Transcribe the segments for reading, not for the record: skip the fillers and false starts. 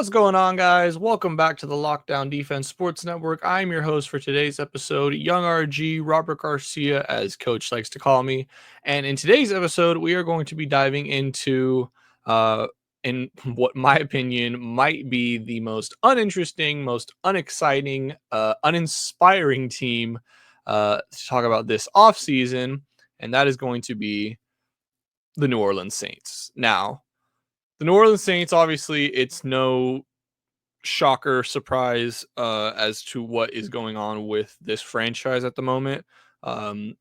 What's going on, guys? Welcome back to the Lockdown Defense Sports Network. I'm your host for today's episode, Young RG, Robert Garcia, as Coach likes to call me. And in today's episode, we are going to be diving into, in what my opinion might be the most uninteresting, most unexciting, uninspiring team to talk about this offseason, and that is going to be the New Orleans Saints. Now, the New Orleans Saints, obviously, it's no shocker, surprise as to what is going on with this franchise at the moment. Um,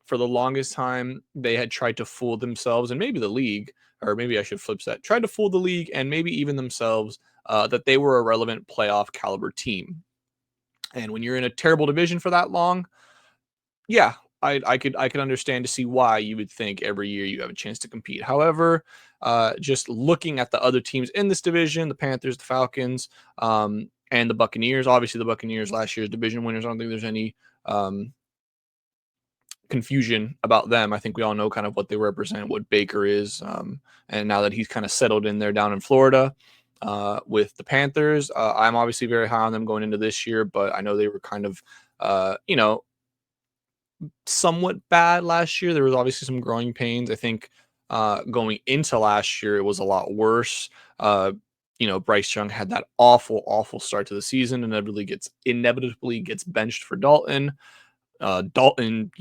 for the longest time, they had tried to fool themselves and maybe the league, or maybe I should flip that, tried to fool the league and maybe even themselves that they were a relevant playoff caliber team. And when you're in a terrible division for that long, yeah, I could understand to see why you would think every year you have a chance to compete. However, just looking at the other teams in this division, the Panthers, the Falcons, and the Buccaneers. Obviously, the Buccaneers last year's division winners. I don't think there's any confusion about them. I think we all know kind of what they represent, what Baker is, and now that he's kind of settled in there down in Florida. With the Panthers, I'm obviously very high on them going into this year, but I know they were kind of, somewhat bad last year. There was obviously some growing pains. I think going into last year, it was a lot worse. Bryce Young had that awful start to the season, and inevitably gets benched for Dalton. Dalton,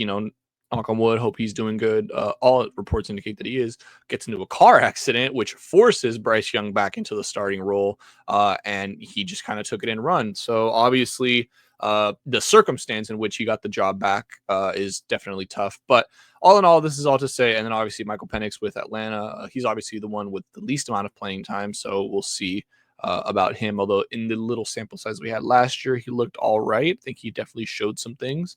knock on wood, hope he's doing good. All reports indicate that he is. Gets into a car accident, which forces Bryce Young back into the starting role, and he just kind of took it and run. So obviously, the circumstance in which he got the job back is definitely tough. But all in all, this is all to say, and then obviously Michael Penix with Atlanta, he's obviously the one with the least amount of playing time, so we'll see about him. Although in the little sample size we had last year, he looked all right. I think he definitely showed some things.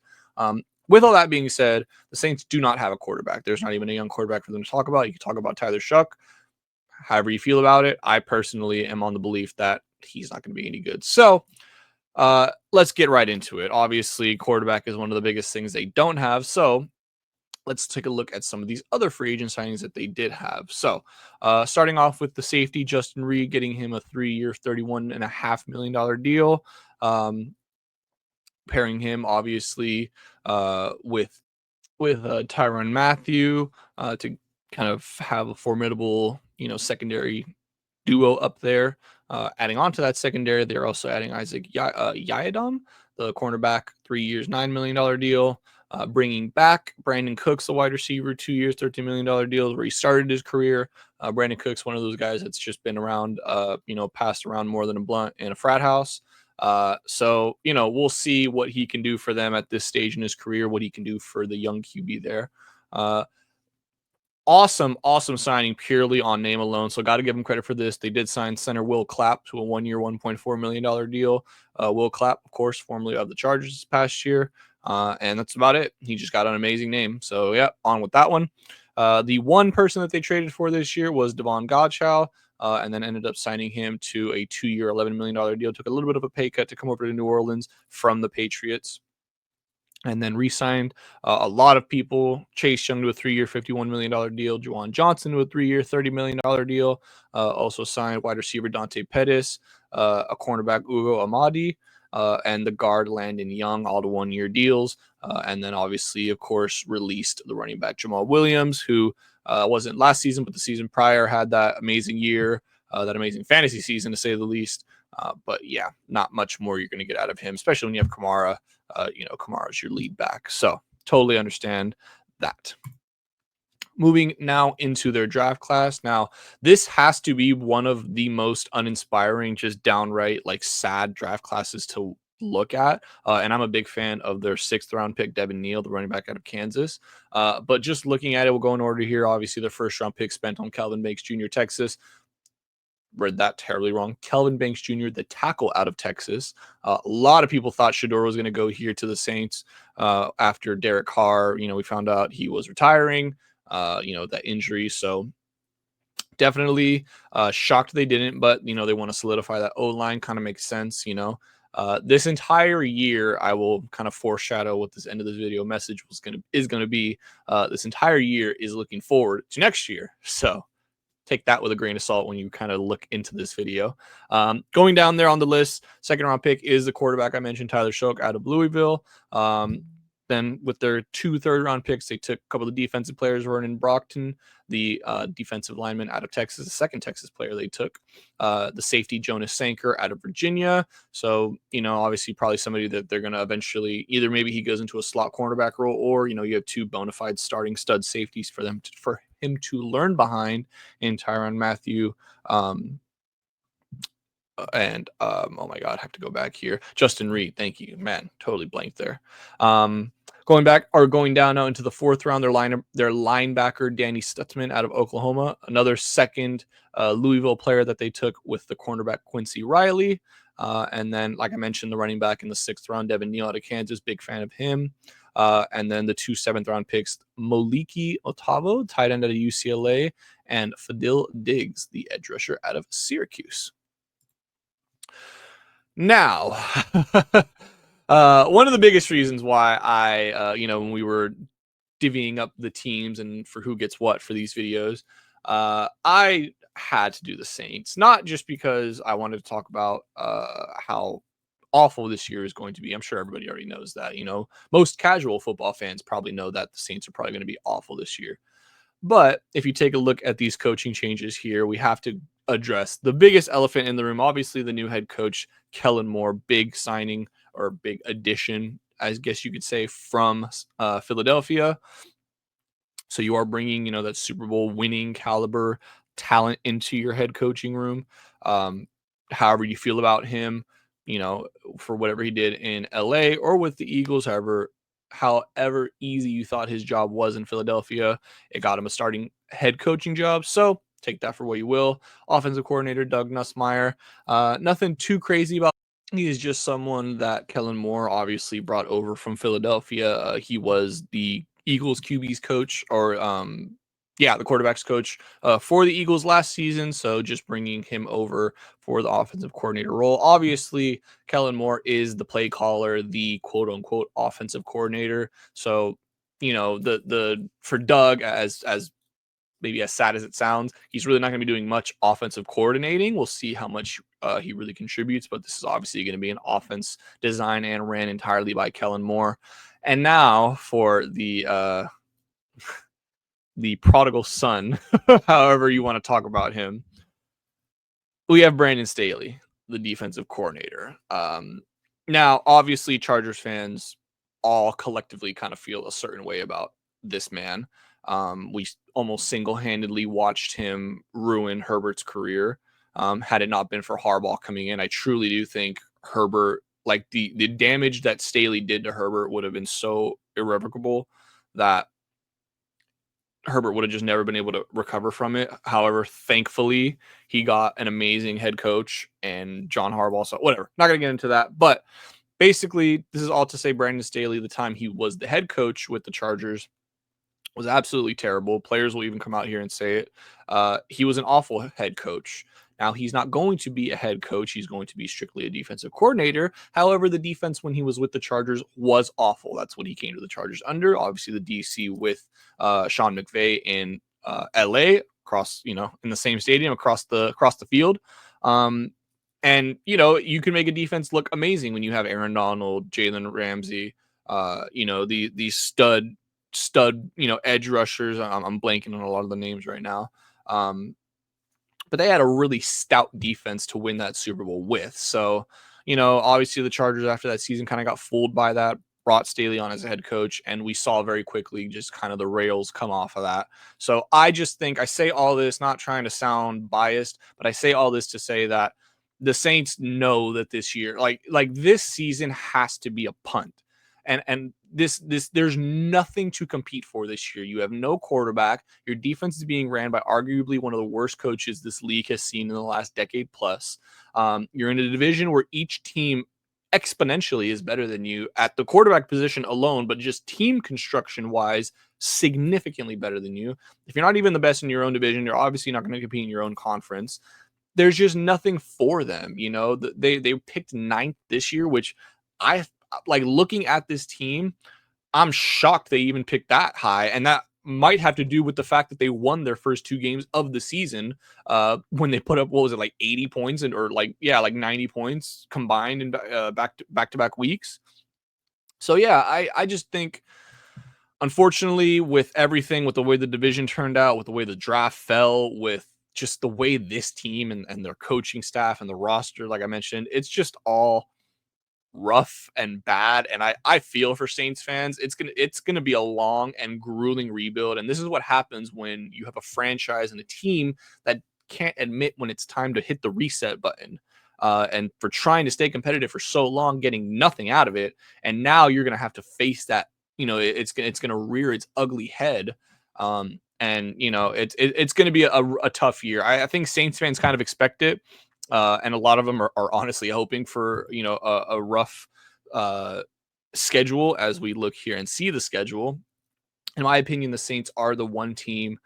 With all that being said, the Saints do not have a quarterback. There's not even a young quarterback for them to talk about. You can talk about Tyler Shuck, however you feel about it. I personally am on the belief that he's not going to be any good. So let's get right into it. Obviously, quarterback is one of the biggest things they don't have. So let's take a look at some of these other free agent signings that they did have. So starting off with the safety, Justin Reed, getting him a 3-year, $31.5 million deal. Pairing him obviously with Tyrann Mathieu to kind of have a formidable, secondary duo up there. Adding on to that secondary, they're also adding Isaac Yiadom, the cornerback, 3 years, $9 million deal. Bringing back Brandon Cooks, the wide receiver, 2 years, $13 million deal, where he started his career. Brandon Cooks, one of those guys that's just been around, passed around more than a blunt in a frat house. So we'll see what he can do for them at this stage in his career, what he can do for the young QB there. Awesome signing purely on name alone. So got to give him credit for this. They did sign center Will Clapp to a 1-year, $1.4 million deal. Will Clapp, of course, formerly of the Chargers this past year. And that's about it. He just got an amazing name. So, yeah, on with that one. The one person that they traded for this year was Devon Godchow, and then ended up signing him to a 2-year, $11 million deal. Took a little bit of a pay cut to come over to New Orleans from the Patriots. And then re-signed a lot of people. Chase Young to a 3-year, $51 million deal. Juwan Johnson to a 3-year, $30 million deal. Also signed wide receiver Dante Pettis, a cornerback Ugo Amadi, and the guard Landon Young, all to 1-year deals. And then obviously, of course, released the running back Jamal Williams, who wasn't last season, but the season prior had that amazing year, that amazing fantasy season, to say the least. But yeah, not much more you're going to get out of him, especially when you have Kamara. Kamara's your lead back. So totally understand that. Moving now into their draft class. Now, this has to be one of the most uninspiring, just downright like sad draft classes to look at. And I'm a big fan of their 6th round pick, Devin Neal, the running back out of Kansas. But just looking at it, we'll go in order here. Obviously, their 1st round pick spent on Kelvin Banks Jr., Texas. Read that terribly wrong. Kelvin Banks Jr., the tackle out of Texas. A lot of people thought Shedeur was going to go here to the Saints after Derek Carr. We found out he was retiring, that injury. So definitely shocked they didn't, but, they want to solidify that O-line. Kind of makes sense, this entire year, I will kind of foreshadow what this end of this video message is going to be. This entire year is looking forward to next year. So take that with a grain of salt when you kind of look into this video. Going down there on the list, second round pick is the quarterback I mentioned, Tyler Shough out of Louisville. Then with their 2 third-round picks, they took a couple of the defensive players, Vernon Brockton, the defensive lineman out of Texas, the second Texas player they took, the safety Jonas Sanker out of Virginia. So, obviously probably somebody that they're going to eventually either maybe he goes into a slot cornerback role or, you have 2 bona fide starting stud safeties for him to learn behind in Tyrann Mathieu. Oh my God, I have to go back here. Justin Reed, thank you, man. Totally blanked there. Going down now into the 4th round, their linebacker Danny Stutzman out of Oklahoma, another second Louisville player that they took with the cornerback Quincy Riley, and then like I mentioned, the running back in the 6th round, Devin Neal out of Kansas, big fan of him. And then the 2 7th-round picks, Moliki Otavo, tight end out of UCLA, and Fadil Diggs, the edge rusher out of Syracuse. Now, one of the biggest reasons why I, when we were divvying up the teams and for who gets what for these videos, I had to do the Saints, not just because I wanted to talk about how awful this year is going to be. I'm sure everybody already knows that. Most casual football fans probably know that the Saints are probably going to be awful this year. But if you take a look at these coaching changes here, we have to address the biggest elephant in the room. Obviously, the new head coach, Kellen Moore, big signing or big addition, I guess you could say, from Philadelphia. So you are bringing, that Super Bowl winning caliber talent into your head coaching room. However you feel about him, for whatever he did in LA or with the Eagles, however easy you thought his job was in Philadelphia, it got him a starting head coaching job. So take that for what you will. Offensive coordinator Doug Nussmeier, nothing too crazy about. He is just someone that Kellen Moore obviously brought over from Philadelphia. He was the Eagles QB's coach, or the quarterback's coach for the Eagles last season. So just bringing him over for the offensive coordinator role. Obviously, Kellen Moore is the play caller, the quote unquote offensive coordinator. So, the for Doug, as maybe as sad as it sounds, he's really not going to be doing much offensive coordinating. We'll see how much he really contributes, but this is obviously going to be an offense designed and ran entirely by Kellen Moore. And now for the prodigal son, however you want to talk about him, we have Brandon Staley, the defensive coordinator. Now, obviously, Chargers fans all collectively kind of feel a certain way about this man. We almost single-handedly watched him ruin Herbert's career. Had it not been for Harbaugh coming in, I truly do think Herbert, like the damage that Staley did to Herbert would have been so irrevocable that Herbert would have just never been able to recover from it. However, thankfully, he got an amazing head coach and John Harbaugh. So whatever, not going to get into that. But basically, this is all to say Brandon Staley, the time he was the head coach with the Chargers, was absolutely terrible. Players will even come out here and say it. He was an awful head coach. Now, he's not going to be a head coach. He's going to be strictly a defensive coordinator. However, the defense when he was with the Chargers was awful. That's what he came to the Chargers under. Obviously, the DC with Sean McVay in LA, across, in the same stadium, across the field. And, you can make a defense look amazing when you have Aaron Donald, Jalen Ramsey, these stud, edge rushers. I'm blanking on a lot of the names right now. But they had a really stout defense to win that Super Bowl with. So, obviously the Chargers after that season kind of got fooled by that, brought Staley on as a head coach, and we saw very quickly just kind of the rails come off of that. So I just think I say all this, not trying to sound biased, but I say all this to say that the Saints know that this year, like this season has to be a punt. And this there's nothing to compete for this year. You have no quarterback. Your defense is being ran by arguably one of the worst coaches this league has seen in the last decade plus. You're in a division where each team exponentially is better than you at the quarterback position alone, but just team construction wise, significantly better than you. If you're not even the best in your own division, you're obviously not going to compete in your own conference. There's just nothing for them. They picked 9th this year, which I like looking at this team. I'm shocked they even picked that high. And that might have to do with the fact that they won their first 2 games of the season when they put up, what was it, like 80 points or like 90 points combined in back to back weeks. So yeah, I just think, unfortunately, with everything, with the way the division turned out, with the way the draft fell, with just the way this team and their coaching staff and the roster, like I mentioned, it's just all rough and bad. And I feel for Saints fans. It's gonna be a long and grueling rebuild. And this is what happens when you have a franchise and a team that can't admit when it's time to hit the reset button. And for trying to stay competitive for so long, getting nothing out of it, and now you're gonna have to face that. It's gonna rear its ugly head. And it's gonna be a tough year. I think Saints fans kind of expect it, and a lot of them are honestly hoping for a rough uh, schedule. As we look here and see the schedule, in my opinion, the Saints are the one team,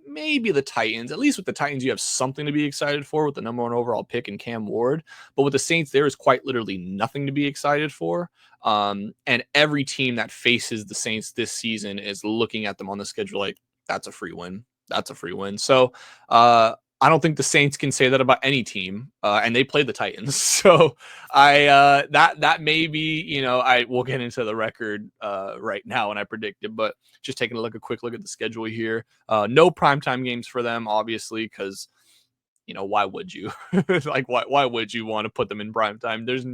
maybe the Titans. At least with the Titans, you have something to be excited for with the number 1 overall pick in Cam Ward. But with the Saints, there is quite literally nothing to be excited for. And every team that faces the Saints this season is looking at them on the schedule like, that's a free win. That's a free win. So I don't think the Saints can say that about any team. And they play the Titans. So that may be, I will get into the record right now when I predict it, but just taking a quick look at the schedule here. No primetime games for them, obviously, because why would you? Like, why would you want to put them in primetime? There's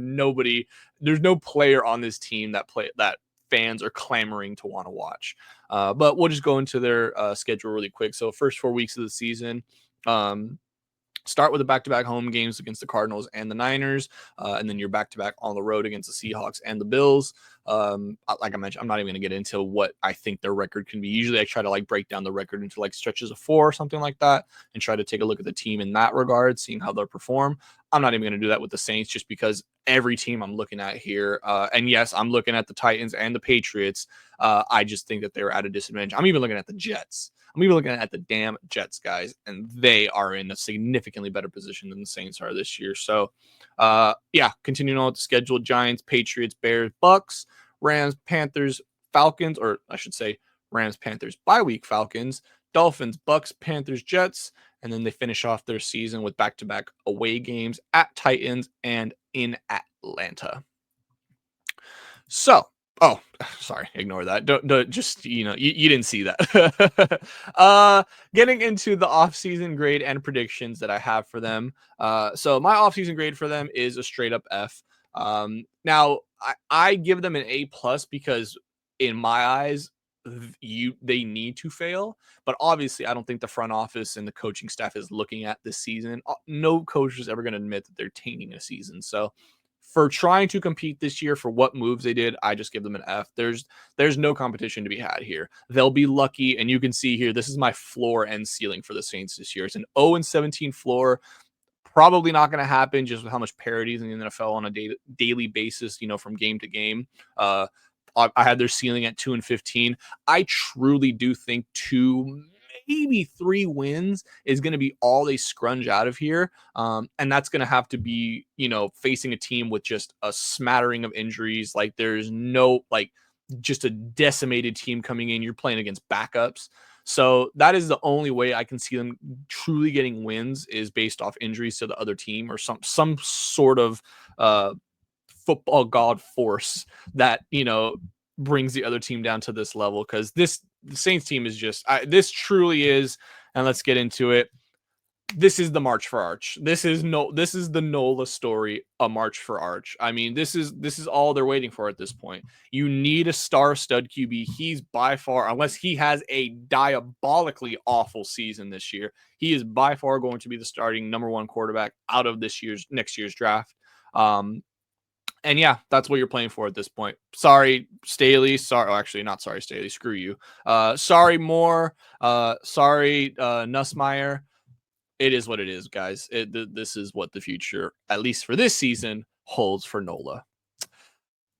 no player on this team that fans are clamoring to want to watch. But we'll just go into their schedule really quick. So first 4 weeks of the season. Start with the back-to-back home games against the Cardinals and the Niners, and then you're back-to-back on the road against the Seahawks and the Bills. Like I mentioned, I'm not even going to get into what I think their record can be. Usually I try to break down the record into stretches of 4 or something like that and try to take a look at the team in that regard, seeing how they'll perform. I'm not even going to do that with the Saints just because every team I'm looking at here, and yes, I'm looking at the Titans and the Patriots. I just think that they're at a disadvantage. I'm even looking at the Jets. I'm even looking at the damn Jets, guys, and they are in a significantly better position than the Saints are this year. So, continuing on with the schedule: Giants, Patriots, Bears, Bucks, Rams, Panthers, Falcons, or I should say Rams, Panthers, bye week Falcons, Dolphins, Bucks, Panthers, Jets, and then they finish off their season with back-to-back away games at Titans and in Atlanta. So, oh, sorry, ignore that. Don't just, you didn't see that. Getting into the offseason grade and predictions that I have for them. So my offseason grade for them is a straight up F. Now I give them an A+ because in my eyes, they need to fail, but obviously I don't think the front office and the coaching staff is looking at this season. No coach is ever going to admit that they're tainting a season. So for trying to compete this year, for what moves they did, I just give them an F. There's no competition to be had here. They'll be lucky, and you can see here, this is my floor and ceiling for the Saints this year. It's an 0-17 floor. Probably not going to happen just with how much parity is in the NFL on a daily basis, from game to game. I had their ceiling at 2-15. I truly do think 2, maybe 3 wins is going to be all they scrunch out of here. And that's going to have to be, facing a team with just a smattering of injuries. Like there's no, just a decimated team coming in. You're playing against backups. So that is the only way I can see them truly getting wins, is based off injuries to the other team or some sort of football god force that brings the other team down to this level. Because the Saints team is just this truly is, and let's get into it. This is the March for Arch. This is the Nola story, a March for Arch. I mean, this is all they're waiting for at this point. You need a star stud QB. He's by far, unless he has a diabolically awful season this year, he is by far going to be the starting number 1 quarterback out of next year's draft. And yeah, that's what you're playing for at this point. Sorry, Staley. Sorry, actually, not sorry, Staley. Screw you. Sorry, Moore. Sorry, Nussmeier. It is what it is, guys. This is what the future, at least for this season, holds for Nola.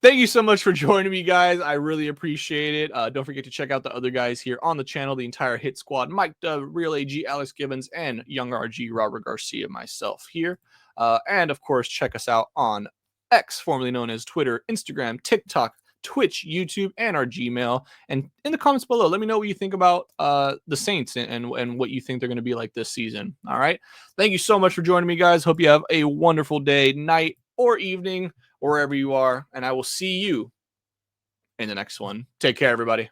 Thank you so much for joining me, guys. I really appreciate it. Don't forget to check out the other guys here on the channel, the entire hit squad: Mike Dove, Real AG, Alex Gibbons, and Young RG, Robert Garcia, myself here. And of course, check us out on X, formerly known as Twitter, Instagram, TikTok, Twitch, YouTube, and our Gmail. And in the comments below, let me know what you think about the Saints and what you think they're going to be like this season. All right. Thank you so much for joining me, guys. Hope you have a wonderful day, night, or evening, wherever you are. And I will see you in the next one. Take care, everybody.